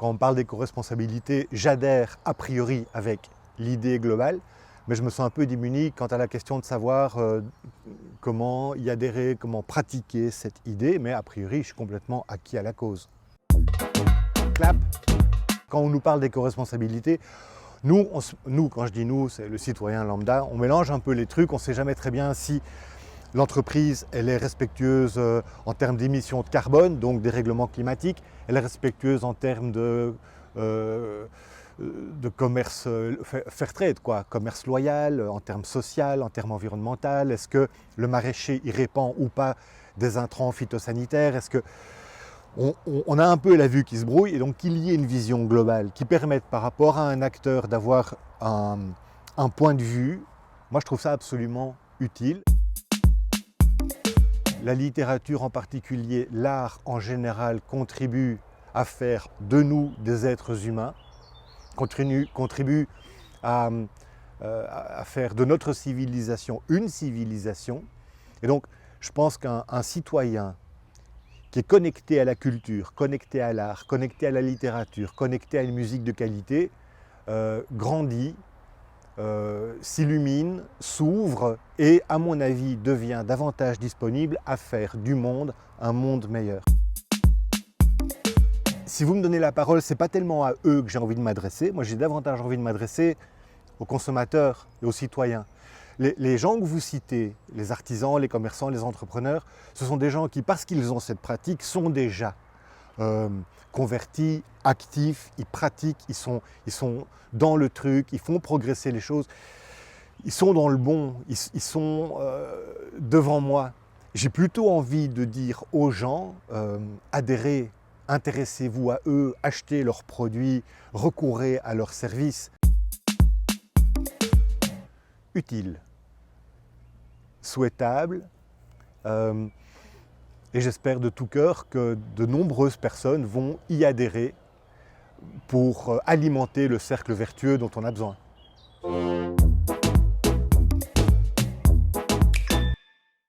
quand on parle d'éco-responsabilité, j'adhère a priori avec l'idée globale, mais je me sens un peu démuni quant à la question de savoir comment y adhérer, comment pratiquer cette idée, mais a priori, je suis complètement acquis à la cause. Clap. Quand on nous parle d'éco-responsabilité, nous, quand je dis nous, c'est le citoyen lambda, on mélange un peu les trucs, on ne sait jamais très bien si l'entreprise, elle est respectueuse en termes d'émissions de carbone, donc des règlements climatiques, elle est respectueuse en termes de commerce fair trade, quoi, commerce loyal, en termes social, en termes environnemental. Est-ce que le maraîcher y répand ou pas des intrants phytosanitaires? Est-ce que on a un peu la vue qui se brouille, et donc qu'il y ait une vision globale qui permette par rapport à un acteur d'avoir un point de vue, moi je trouve ça absolument utile. La littérature en particulier, l'art en général, contribue à faire de nous des êtres humains, contribue à faire de notre civilisation une civilisation. Et donc, je pense qu'un citoyen qui est connecté à la culture, connecté à l'art, connecté à la littérature, connecté à une musique de qualité, grandit, s'illumine, s'ouvre et, à mon avis, devient davantage disponible à faire du monde un monde meilleur. Si vous me donnez la parole, ce n'est pas tellement à eux que j'ai envie de m'adresser. Moi, j'ai davantage envie de m'adresser aux consommateurs et aux citoyens. Les gens que vous citez, les artisans, les commerçants, les entrepreneurs, ce sont des gens qui, parce qu'ils ont cette pratique, sont déjà convertis, actifs, ils pratiquent, ils sont dans le truc, ils font progresser les choses, ils sont dans le bon, ils sont devant moi. J'ai plutôt envie de dire aux gens, adhérez, intéressez-vous à eux, achetez leurs produits, recourez à leurs services. Utile, souhaitable, et j'espère de tout cœur que de nombreuses personnes vont y adhérer pour alimenter le cercle vertueux dont on a besoin.